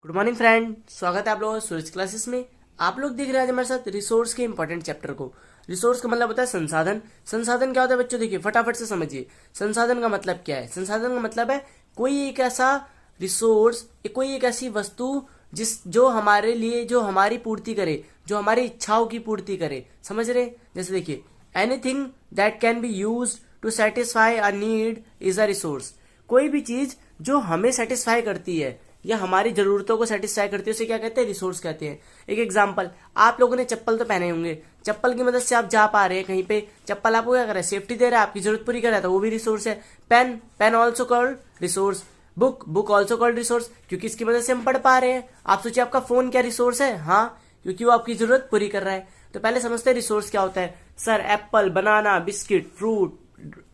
Good morning friend, स्वागत है आप लोगों का सूरज क्लासेस में। आप लोग देख रहे हैं आज हमारे साथ रिसोर्स के इंपॉर्टेंट चैप्टर को। रिसोर्स का मतलब होता है संसाधन। संसाधन क्या होता है बच्चों, देखिए फटाफट से समझिए। संसाधन का मतलब क्या है? संसाधन का मतलब है कोई एक ऐसा रिसोर्स, कोई एक ऐसी वस्तु जो हमारे लिए, जो हमारी पूर्ति करे, जो हमारी इच्छाओं की पूर्ति करे। समझ रहे? जैसे देखिए, anything that can be use to satisfy a need is a resource. कोई भी चीज जो हमें सेटिस्फाई करती है या हमारी जरूरतों को सेटिस्फाई करती है उसे क्या कहते हैं? रिसोर्स कहते हैं। एक एग्जांपल, आप लोगों ने चप्पल तो पहने होंगे, चप्पल की मदद से आप जा पा रहे हैं कहीं पे। चप्पल आपको क्या कर रहा है? सेफ्टी दे रहा है, आपकी जरूरत पूरी कर रहा है, तो वो भी रिसोर्स है। Pen, pen also called resource. Book, book also called resource, क्योंकि इसकी मदद से हम पढ़ पा रहे हैं। आप सोचिए आपका फोन क्या रिसोर्स है? हाँ, क्योंकि वो आपकी जरूरत पूरी कर रहा है। तो पहले समझते हैं रिसोर्स क्या होता है। सर, एप्पल, बनाना, बिस्किट, फ्रूट,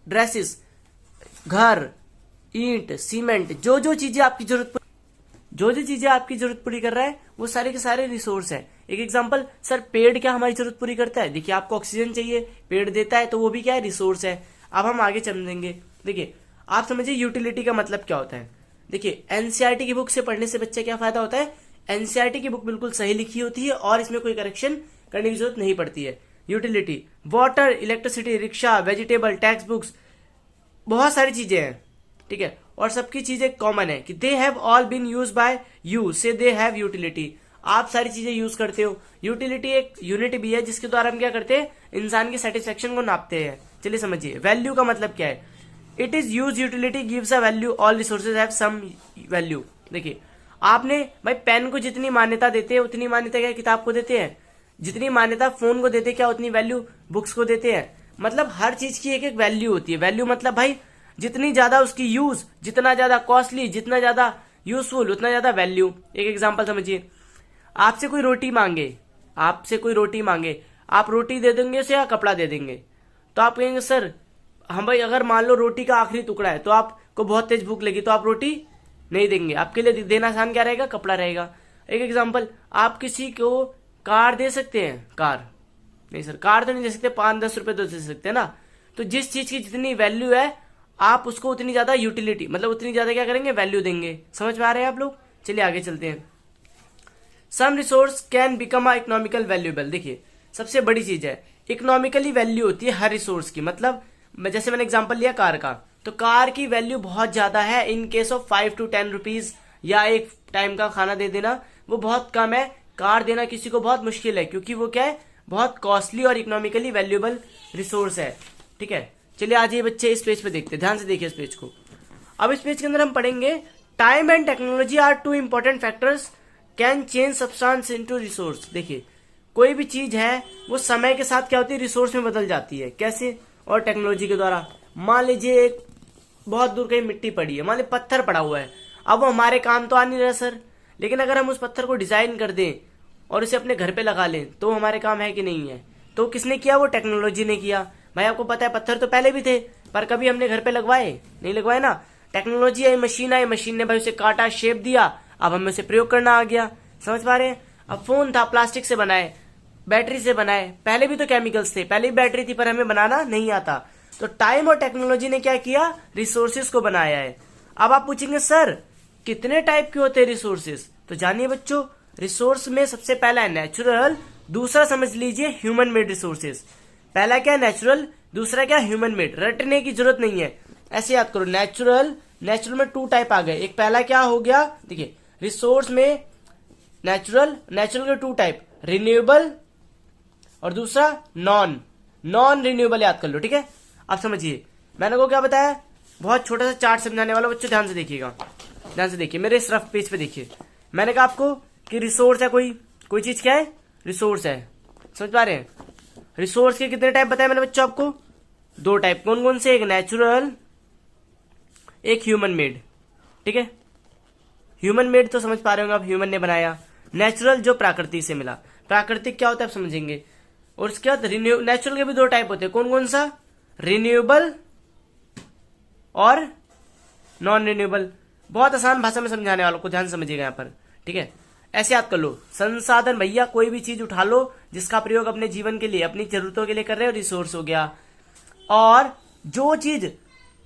ड्रेसेस, घर, ईंट, सीमेंट, जो चीजें आपकी जरूरत पूरी कर रहा है वो सारे के सारे रिसोर्स है। एक एग्जांपल, सर पेड़ क्या हमारी जरूरत पूरी करता है? देखिए, आपको ऑक्सीजन चाहिए, पेड़ देता है, तो वो भी क्या है? रिसोर्स है। अब हम आगे समझेंगे। देखिए, आप समझिए यूटिलिटी का मतलब क्या होता है। देखिए, एनसीईआरटी की बुक से पढ़ने से बच्चे क्या फायदा होता है? एनसीईआरटी की बुक बिल्कुल सही लिखी होती है और इसमें कोई करेक्शन करने की जरूरत नहीं पड़ती है। Utility, water, electricity, rickshaw, vegetable, text books, बहुत सारी चीजें हैं, ठीक है। और सबकी चीजें कॉमन है कि they have all been use by you, से दे हैव यूटिलिटी। आप सारी चीजें यूज करते हो। यूटिलिटी एक यूनिट भी है जिसके द्वारा हम क्या करते हैं? इंसान की सेटिस्फेक्शन को नापते हैं। चलिए समझिए, वैल्यू का मतलब क्या है। It is use utility gives a value, all resources have some value. देखिए, आपने भाई पेन को जितनी मान्यता देते हैं उतनी मान्यता क्या किताब को देते हैं? जितनी मान्यता फोन को देते क्या उतनी वैल्यू बुक्स को देते हैं। मतलब हर चीज की एक एक वैल्यू होती है। वैल्यू मतलब भाई जितनी ज्यादा उसकी यूज, जितना ज्यादा कॉस्टली, जितना ज्यादा यूजफुल, उतना ज्यादा वैल्यू। एक एग्जांपल समझिए, आपसे कोई रोटी मांगे, आप रोटी दे देंगे उसे या कपड़ा दे देंगे? तो आप कहेंगे सर, हम भाई अगर मान लो रोटी का आखिरी टुकड़ा है तो आपको बहुत तेज भूख लगी तो आप रोटी नहीं देंगे। आपके लिए देना आसान क्या रहेगा? कपड़ा रहेगा। एक एग्जांपल, आप किसी को कार दे सकते हैं? कार नहीं सर, कार तो नहीं दे सकते, 5-10 रुपए तो दे सकते हैं ना। तो जिस चीज की जितनी वैल्यू है आप उसको उतनी ज्यादा यूटिलिटी, मतलब उतनी ज्यादा क्या करेंगे? वैल्यू देंगे। समझ में आ रहे हैं आप लोग? चलिए आगे चलते हैं। Some resource can become a economical valuable. देखिए, सबसे बड़ी चीज है इकोनॉमिकली वैल्यू होती है हर रिसोर्स की। मतलब जैसे मैंने एग्जांपल लिया कार का, तो कार की वैल्यू बहुत ज्यादा है in case of 5 to 10 rupees, या एक टाइम का खाना दे देना वो बहुत कम है। कार देना किसी को बहुत मुश्किल है, क्योंकि वो क्या है? बहुत कॉस्टली और इकोनॉमिकली वैल्यूएबल रिसोर्स है, ठीक है। चलिए आज ये बच्चे इस पेज पे देखते हैं, ध्यान से देखिए इस पेज को। अब इस पेज के अंदर हम पढ़ेंगे, time and technology are two important factors can change substance into resource. देखिए, कोई भी चीज है वो समय के साथ क्या होती है? रिसोर्स में बदल जाती है। कैसे? और टेक्नोलॉजी के द्वारा। मान लीजिए एक बहुत दूर कहीं मिट्टी पड़ी है, मान लीजिए पत्थर पड़ा हुआ है, अब वो हमारे काम तो आ नहीं रहा सर, लेकिन अगर हम उस पत्थर को डिजाइन कर दें और उसे अपने घर पे लगा लें तो हमारे काम है कि नहीं है? तो किसने किया? वो टेक्नोलॉजी ने किया। भाई आपको पता है पत्थर तो पहले भी थे, पर कभी हमने घर पे लगवाए नहीं, लगवाए ना। टेक्नोलॉजी आई, मशीन ने भाई उसे काटा, शेप दिया, अब हमें उसे प्रयोग करना आ गया। समझ पा रहे हैं? अब फोन था, प्लास्टिक से बनाए, बैटरी से बनाए, पहले भी तो केमिकल्स थे, पहले भी बैटरी थी, पर हमें बनाना नहीं आता। तो टाइम और टेक्नोलॉजी ने क्या किया? रिसोर्सेज को बनाया है। अब आप पूछेंगे सर कितने टाइप के होते हैं रिसोर्सेज? तो जानिए बच्चों, रिसोर्स में सबसे पहला है नेचुरल, दूसरा समझ लीजिए ह्यूमन मेड रिसोर्सेज। पहला क्या है? नेचुरल, दूसरा क्या? Human made. रटने की जरूरत नहीं है, ऐसे याद करो। नेचुरल में 2 टाइप आ गए। एक पहला क्या हो गया? देखिए, रिसोर्स में नेचुरल के 2 टाइप, रिन्यूएबल और दूसरा नॉन रिन्यूएबल। याद कर लो, ठीक है। अब समझिए, मैंने को क्या बताया? बहुत छोटा सा चार्ट समझाने वाला, बच्चों ध्यान से देखिएगा, ध्यान से देखिए, मेरे इस रफ पेज पे देखिए। मैंने कहा आपको कि रिसोर्स है, कोई चीज क्या है? रिसोर्स है। समझ पा रहे हैं? रिसोर्स के कितने टाइप बताए मैंने बच्चों आपको? 2 टाइप। कौन कौन से? एक नेचुरल, एक ह्यूमन मेड, ठीक है। ह्यूमन मेड तो समझ पा रहे होंगे आप, ह्यूमन ने बनाया। नेचुरल जो प्रकृति से मिला। प्राकृतिक क्या होता है आप समझेंगे। और इसके बाद नेचुरल के भी 2 टाइप होते हैं। कौन कौन सा? रिन्यूएबल और नॉन रिन्यूएबल। बहुत आसान भाषा में समझाने वालों को, ध्यान समझिएगा यहाँ पर, ठीक है। ऐसे याद कर लो, संसाधन भैया कोई भी चीज उठा लो जिसका प्रयोग अपने जीवन के लिए, अपनी जरूरतों के लिए कर रहे हो, रिसोर्स हो गया। और जो चीज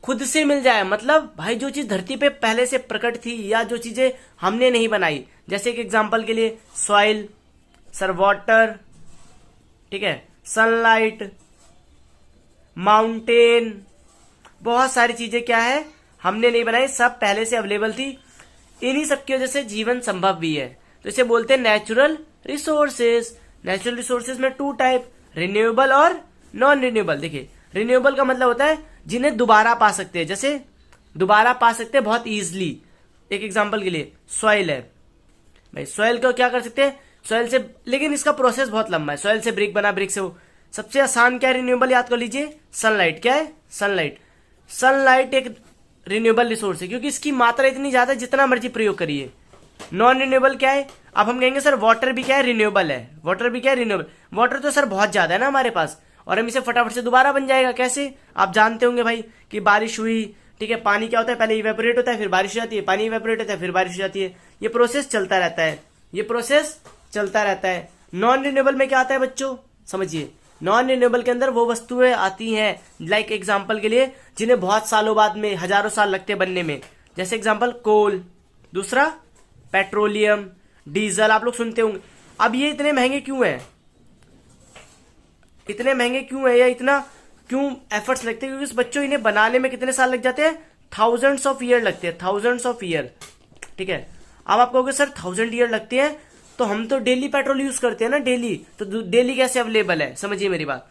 खुद से मिल जाए, मतलब भाई जो चीज धरती पे पहले से प्रकट थी या जो चीजें हमने नहीं बनाई, जैसे एक एग्जांपल के लिए सॉइल, सर वाटर, ठीक है, सनलाइट, माउंटेन, बहुत सारी चीजें क्या है हमने नहीं बनाई, सब पहले से अवेलेबल थी। इन्हीं सब की वजह से जीवन संभव भी है। तो इसे बोलते हैं नेचुरल रिसोर्सेज। नेचुरल रिसोर्सेज में टू टाइप, रिन्यूएबल और नॉन रिन्यूएबल। देखिए रिन्यूएबल का मतलब होता है जिन्हें दोबारा पा सकते हैं, जैसे दोबारा पा सकते हैं बहुत इजीली। एक एग्जांपल के लिए सॉइल है, भाई सॉइल को क्या कर सकते हैं, सॉइल से, लेकिन इसका प्रोसेस बहुत लंबा है। सॉइल से ब्रिक बना, ब्रिक से वो सबसे आसान क्या है रिन्यूएबल, याद कर लीजिए सनलाइट। क्या है सनलाइट, सनलाइट एक रिन्यूएबल रिसोर्स है क्योंकि इसकी मात्रा इतनी ज्यादा है जितना मर्जी प्रयोग करिए। नॉन रिन्यूएबल क्या है, अब हम कहेंगे सर वाटर भी क्या है रिन्यूएबल है, वाटर भी क्या है रिन्यूएबल। वाटर तो सर बहुत ज्यादा है ना हमारे पास, और हम इसे फटाफट से दोबारा बन जाएगा। कैसे, आप जानते होंगे भाई कि बारिश हुई, ठीक है, पानी क्या होता है, पहले इवेपोरेट होता है, फिर बारिश हो जाती है, पानी इवेपोरेट होता है, फिर बारिश हो जाती है। ये प्रोसेस चलता रहता है, ये प्रोसेस चलता रहता है। नॉन रिन्यूएबल में क्या आता है बच्चों, समझिए, नॉन रिन्यूएबल के अंदर वो वस्तुएं आती हैं, लाइक एग्जांपल के लिए जिन्हें बहुत सालों बाद में, हजारों साल लगते हैं बनने में, जैसे एग्जांपल कोल, दूसरा पेट्रोलियम, डीजल, आप लोग सुनते होंगे। अब ये इतने महंगे क्यों हैं, इतने महंगे क्यों है, या इतना क्यों एफर्ट्स लगते हैं, क्योंकि इस बच्चों इन्हें बनाने में कितने साल लग जाते हैं, थाउजेंड्स ऑफ ईयर लगते हैं, थाउजेंड्स ऑफ ईयर, ठीक है। अब आप कहोगे सर 1000 ईयर लगते हैं, तो हम तो डेली पेट्रोल यूज करते हैं ना, डेली, तो डेली कैसे अवेलेबल है, समझिए मेरी बात।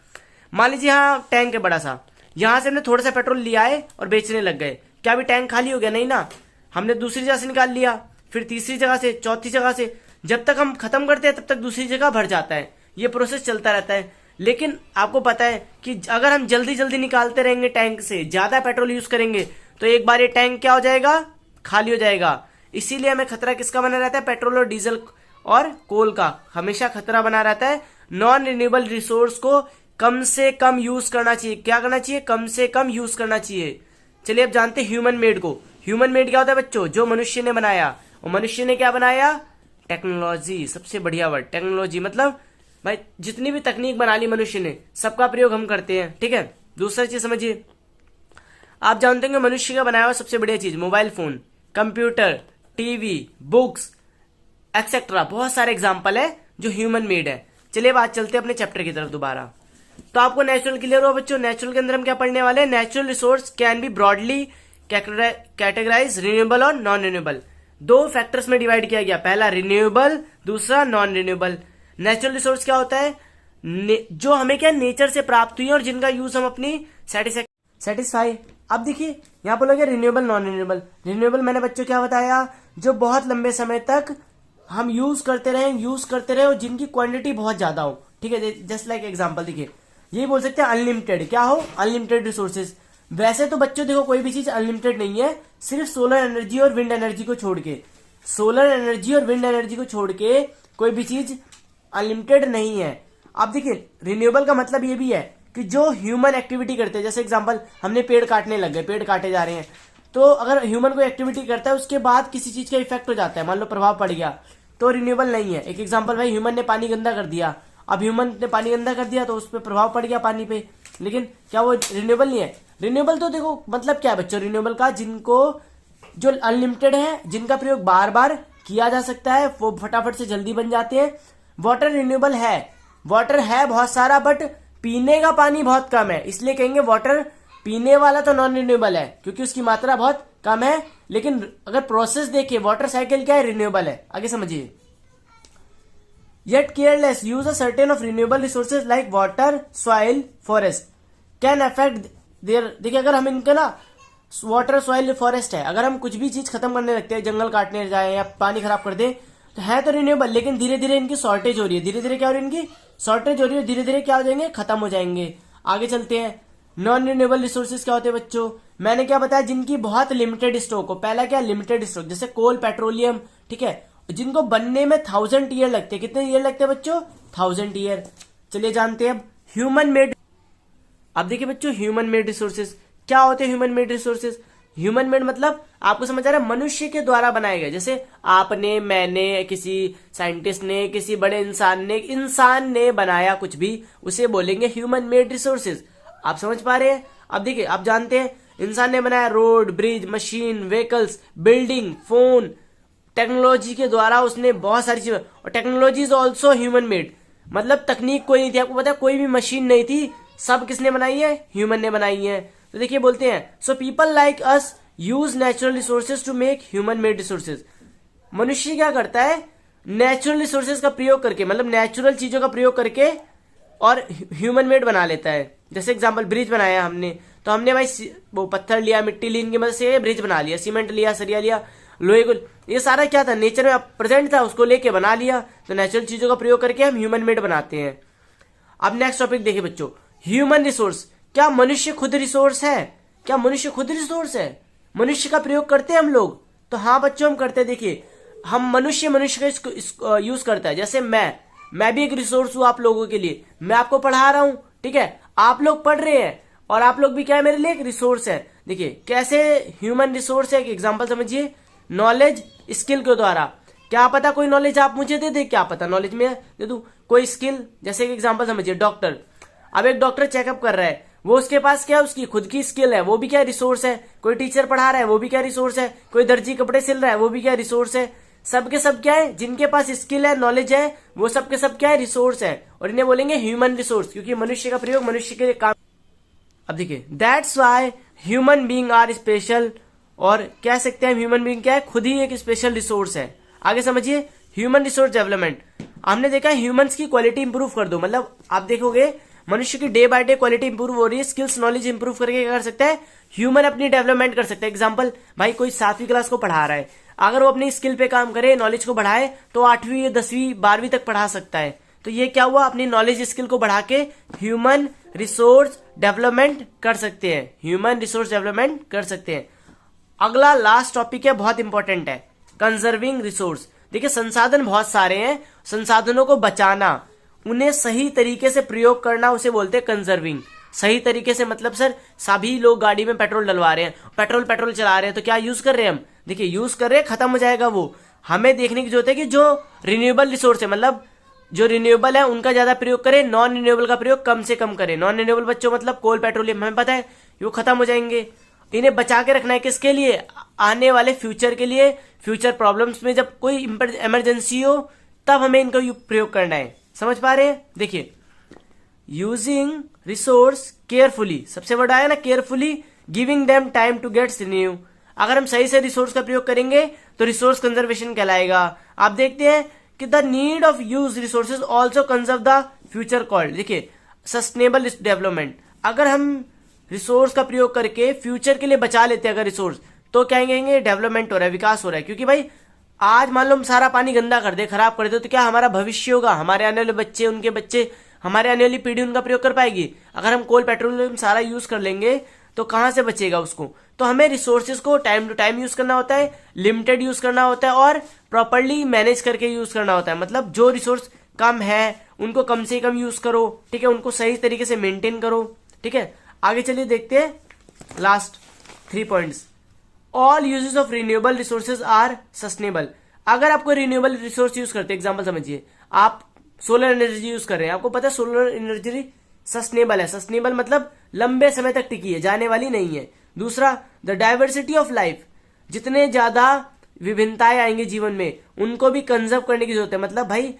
मान लीजिए यहाँ टैंक है बड़ा सा, यहां से हमने थोड़ा सा पेट्रोल लिया है और बेचने लग गए, क्या अभी टैंक खाली हो गया, नहीं ना, हमने दूसरी जगह से निकाल लिया, फिर तीसरी जगह से, चौथी जगह से, जब तक हम खत्म करते हैं तब तक दूसरी जगह भर जाता है। ये प्रोसेस चलता रहता है। लेकिन आपको पता है कि अगर हम जल्दी जल्दी निकालते रहेंगे टैंक से, ज्यादा पेट्रोल यूज करेंगे, तो एक बार ये टैंक क्या हो जाएगा, खाली हो जाएगा। इसीलिए हमें खतरा किसका बना रहता है, पेट्रोल और डीजल और कोल का हमेशा खतरा बना रहता है। नॉन रिन्यूएबल रिसोर्स को कम से कम यूज करना चाहिए। क्या करना चाहिए, कम से कम यूज करना चाहिए। चलिए अब जानते हैं ह्यूमन मेड को। ह्यूमन मेड क्या होता है बच्चों, जो मनुष्य ने बनाया। और मनुष्य ने क्या बनाया, टेक्नोलॉजी, सबसे बढ़िया वर्ड टेक्नोलॉजी, मतलब भाई जितनी भी तकनीक बना ली मनुष्य ने, सबका प्रयोग हम करते हैं, ठीक है। दूसरा चीज समझिए, आप जानते होंगे मनुष्य का बनाया हुआ सबसे बढ़िया चीज mobile phone, computer, TV, books etcetera, बहुत सारे एग्जाम्पल है जो ह्यूमन मेड है। चलिए बात चलते हैं अपने चैप्टर की तरफ दोबारा। तो आपको नेचुरल क्लियर हुआ बच्चों। नेचुरल के अंदर हम क्या पढ़ने वाले हैं, natural resource can be broadly categorize renewable और नॉन रिन्यूएबल। दो फैक्टर्स में डिवाइड किया गया, पहला रिन्यूएबल, दूसरा नॉन रिन्यूएबल। नेचुरल रिसोर्स क्या होता है, जो हमें क्या नेचर से प्राप्त हुई है और जिनका यूज हम अपनी सेटिस्फाई। अब देखिए यहाँ बोलोगे रिन्यूएबल नॉन रिन्यूएबल। रिन्यूएबल मैंने बच्चों क्या बताया, जो बहुत लंबे समय तक हम यूज करते रहे और जिनकी क्वांटिटी बहुत ज्यादा हो, ठीक है। जस्ट लाइक एग्जांपल देखिए, यही बोल सकते हैं अनलिमिटेड, क्या हो, अनलिमिटेड रिसोर्सेज। वैसे तो बच्चों देखो कोई भी चीज अनलिमिटेड नहीं है, सिर्फ सोलर एनर्जी और विंड एनर्जी को छोड़ के, सोलर एनर्जी और विंड एनर्जी को छोड़ के कोई भी चीज अनलिमिटेड नहीं है। अब देखिए रिन्यूएबल का मतलब ये भी है कि जो ह्यूमन एक्टिविटी करते हैं, जैसे एग्जांपल हमने पेड़ काटने लग गए, पेड़ काटे जा रहे हैं, तो अगर ह्यूमन कोई एक्टिविटी करता है उसके बाद किसी चीज का इफेक्ट हो जाता है, मान लो प्रभाव पड़ गया, तो रिन्यूएबल नहीं है। एक एग्जांपल, भाई ह्यूमन ने पानी गंदा कर दिया, अब ह्यूमन ने पानी गंदा कर दिया तो उस पर प्रभाव पड़ गया पानी पे, लेकिन क्या वो रिन्यूएबल नहीं है। रिन्यूएबल तो देखो मतलब क्या है बच्चों, रिन्यूएबल का जिनको, जो अनलिमिटेड है, जिनका प्रयोग बार बार किया जा सकता है, वो फटाफट से जल्दी बन जाते हैं। वाटर रिन्यूएबल है, वाटर है बहुत सारा, बट पीने का पानी बहुत कम है, इसलिए कहेंगे वाटर पीने वाला तो नॉन रिन्यूएबल है क्योंकि उसकी मात्रा बहुत कम है। लेकिन अगर प्रोसेस देखिए, वाटर साइकिल क्या है, रिन्यूएबल है। आगे समझिए, yet careless use a certain of renewable resources like water, soil, forest can affect there. देखिए अगर हम इनके ना, वाटर, सॉइल, फॉरेस्ट है, अगर हम कुछ भी चीज खत्म करने लगते हैं, जंगल काटने जाए या पानी खराब कर दे, तो है तो रिन्यूएबल, लेकिन धीरे धीरे इनकी शॉर्टेज हो रही है, धीरे धीरे क्या हो रही है, इनकी शॉर्टेज हो रही है, धीरे धीरे क्या हो जाएंगे, खत्म हो जाएंगे। आगे चलते हैं, नॉन रिन्यूएबल रिसोर्सेज क्या होते हैं बच्चों, मैंने क्या बताया, जिनकी बहुत लिमिटेड स्टॉक हो। पहला क्या, लिमिटेड स्टॉक, जैसे कोल, पेट्रोलियम, ठीक है, जिनको बनने में 1000 ईयर लगते हैं। कितने ईयर लगते हैं बच्चों, 1000 ईयर। चलिए जानते हैं अब ह्यूमन मेड। अब देखिए बच्चों, ह्यूमन मेड रिसोर्सेज क्या होते हैं, human made resources, human made मतलब आपको समझ आ रहा है, मनुष्य के द्वारा बनाए गए, जैसे आपने, मैंने, किसी साइंटिस्ट ने, किसी बड़े इंसान ने बनाया कुछ भी, उसे बोलेंगे ह्यूमन मेड रिसोर्सेज। आप समझ पा रहे हैं। अब देखिए, आप जानते हैं इंसान ने बनाया road, bridge, machine, vehicles, building, phone. Technology के द्वारा उसने बहुत सारी चीजें, और technology is also human made, मतलब तकनीक कोई नहीं थी। आपको पता है कोई भी मशीन नहीं थी, सब किसने बनाई है? ह्यूमन ने बनाई है। तो देखिए बोलते हैं so people like us use natural resources to make human made resources. मनुष्य क्या करता है? नेचुरल रिसोर्सेज का प्रयोग करके, मतलब नेचुरल चीजों का प्रयोग करके और ह्यूमन मेड बना लेता है। जैसे एग्जांपल ब्रिज बनाया हमने, तो हमने भाई वो पत्थर लिया, मिट्टी ली, इनकी मदद से ब्रिज बना लिया, सीमेंट लिया, सरिया लिया, लोहे को, ये सारा क्या था? नेचर में प्रेजेंट था, उसको लेके बना लिया। तो नेचुरल चीजों का प्रयोग करके हम ह्यूमन मेड बनाते हैं। अब नेक्स्ट टॉपिक देखिए बच्चों, ह्यूमन रिसोर्स। क्या मनुष्य खुद रिसोर्स है? क्या मनुष्य खुद रिसोर्स है? मनुष्य का प्रयोग करते हैं हम लोग? तो हाँ बच्चों, हम करते हैं। देखिए हम मनुष्य का यूज करता है। जैसे मैं भी एक रिसोर्स हूं आप लोगों के लिए, मैं आपको पढ़ा रहा हूं, ठीक है, आप लोग पढ़ रहे हैं, और आप लोग भी क्या है? मेरे लिए एक रिसोर्स है। देखिए कैसे ह्यूमन रिसोर्स है, एक एग्जांपल समझिए, नॉलेज स्किल के द्वारा। क्या पता कोई नॉलेज आप मुझे दे दे, क्या पता नॉलेज में दे दूं कोई स्किल। जैसे एक एग्जांपल समझिए, डॉक्टर। अब एक डॉक्टर चेकअप कर रहा है, वो उसके पास क्या है? उसकी खुद की स्किल है, वो भी क्या रिसोर्स है। कोई टीचर पढ़ा रहा है, वो भी क्या रिसोर्स है। कोई दर्जी कपड़े सिल रहा है, वो भी क्या रिसोर्स है। सबके सब क्या है? जिनके पास स्किल है, नॉलेज है, वो सबके सब क्या है? रिसोर्स है। और इन्हें बोलेंगे ह्यूमन रिसोर्स, क्योंकि मनुष्य का प्रयोग मनुष्य के लिए काम। अब देखिए that's why human being are special, और कह सकते हैं ह्यूमन बीइंग क्या है? खुद ही एक स्पेशल रिसोर्स है। आगे समझिए, ह्यूमन रिसोर्स डेवलपमेंट। हमने देखा है ह्यूमंस की क्वालिटी इंप्रूव कर दो, मतलब आप देखोगे मनुष्य की day by day quality improve हो रही है। स्किल्स नॉलेज इंप्रूव करके क्या कर सकता है? ह्यूमन अपनी डेवलपमेंट कर सकता है। एग्जांपल, भाई कोई 7वीं क्लास को पढ़ा रहा है, अगर वो अपनी स्किल पे काम करे, नॉलेज को बढ़ाए, तो 8वीं 10वीं 12वीं तक पढ़ा सकता है। तो ये क्या हुआ? अपनी नॉलेज स्किल को बढ़ा के ह्यूमन रिसोर्स डेवलपमेंट कर सकते हैं। ह्यूमन रिसोर्स डेवलपमेंट कर सकते हैं। अगला लास्ट टॉपिक है, बहुत इंपॉर्टेंट है, कंजर्विंग रिसोर्स। देखिए संसाधन बहुत सारे हैं, संसाधनों को बचाना, उन्हें सही तरीके से प्रयोग करना, उसे बोलते हैं कंजर्विंग। सही तरीके से मतलब सर, सभी लोग गाड़ी में पेट्रोल डलवा रहे हैं, पेट्रोल चला रहे हैं, तो क्या यूज कर रहे हैं हम? देखिए यूज कर रहे हैं, खत्म हो जाएगा वो। हमें देखने की जरूरत है कि जो रिन्यूएबल रिसोर्स है, मतलब जो रिन्यूएबल है उनका ज्यादा प्रयोग करें, नॉन रिन्यूएबल का प्रयोग कम से कम करें। नॉन रिन्यूएबल बच्चों मतलब कोल, पेट्रोलियम, हमें पता है वो खत्म हो जाएंगे। इन्हें बचा के रखना है किसके लिए? आने वाले फ्यूचर के लिए। फ्यूचर प्रॉब्लम्स में जब कोई इमरजेंसी हो, तब हमें इनका प्रयोग करना है। समझ पा रहे हैं? देखिए यूजिंग रिसोर्स केयरफुली, सबसे बड़ा है ना carefully, giving them time to get renew. अगर हम सही से रिसोर्स का प्रयोग करेंगे तो रिसोर्स कंजर्वेशन कहलाएगा। आप देखते हैं कि the need of use resources also conserve the future called. देखिए सस्टेनेबल डेवलपमेंट, अगर हम रिसोर्स का प्रयोग करके फ्यूचर के लिए बचा लेते हैं अगर रिसोर्स, तो क्या कहेंगे? डेवलपमेंट हो रहा है, विकास हो रहा है। क्योंकि भाई आज मान लो हम सारा पानी गंदा कर दे, खराब कर दे, तो क्या हमारा भविष्य होगा? हमारे आने वाले बच्चे, उनके बच्चे, हमारे आने वाली पीढ़ी उनका प्रयोग कर पाएगी? अगर हम कोल, पेट्रोलियम सारा यूज कर लेंगे तो कहां से बचेगा उसको? तो हमें रिसोर्सेज को टाइम टू टाइम यूज करना होता है, लिमिटेड यूज करना होता है, और प्रॉपर्ली मैनेज करके यूज करना होता है। मतलब जो रिसोर्स कम है उनको कम से कम यूज करो, ठीक है, उनको सही तरीके से मेंटेन करो, ठीक है। आगे चलिए देखते हैं last 3 points. All uses of renewable resources are sustainable. अगर आप कोई रिन्यूएबल रिसोर्स यूज करते हैं, एग्जांपल समझिए आप सोलर एनर्जी यूज कर रहे हैं, आपको पता है सोलर एनर्जी सस्टेनेबल है। सस्टेनेबल मतलब लंबे समय तक टिकी है, जाने वाली नहीं है। दूसरा, द डाइवर्सिटी ऑफ लाइफ, जितने ज्यादा विभिन्नताएं आएंगी जीवन में उनको भी कंजर्व करने की जरूरत है। मतलब भाई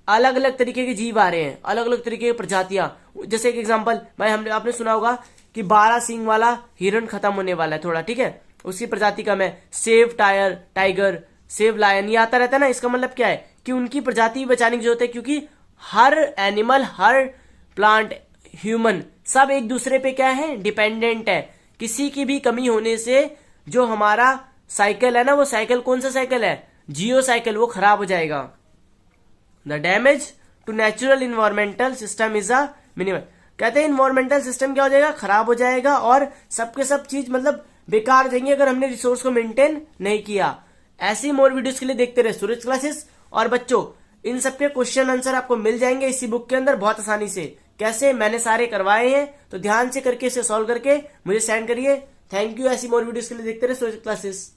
अलग अलग तरीके के जीव आ रहे हैं, अलग अलग तरीके की प्रजातियां। जैसे एक एग्जांपल, भाई हमने आपने सुना होगा कि 12 सींग वाला हिरण खत्म होने वाला है थोड़ा, ठीक है, उसकी प्रजाति कम है। सेव टाइगर, सेव लायन, ये आता रहता है ना। इसका मतलब क्या है कि उनकी प्रजाति बचाने की जरूरत है, क्योंकि हर एनिमल, हर प्लांट, ह्यूमन सब एक दूसरे पे क्या है? डिपेंडेंट है। किसी की भी कमी होने से जो हमारा साइकिल है ना, वो साइकिल कौन सा साइकिल है? जियो साइकिल, वो खराब हो जाएगा। The damage to natural environmental system is a minimum. कहते हैं इन्वायरमेंटल सिस्टम क्या हो जाएगा? खराब हो जाएगा, और सबके सब चीज मतलब बेकार हो जाएंगे अगर हमने रिसोर्स को मेंटेन नहीं किया। ऐसी मोर वीडियोस के लिए देखते रहे सूरज क्लासेस। और बच्चों इन सबके क्वेश्चन आंसर आपको मिल जाएंगे इसी बुक के अंदर बहुत आसानी से। कैसे? मैंने सारे करवाए हैं, तो ध्यान से करके इसे सॉल्व करके मुझे सेंड करिए। Thank you. ऐसी मोर वीडियोस के लिए देखते रहे सूरज क्लासेस।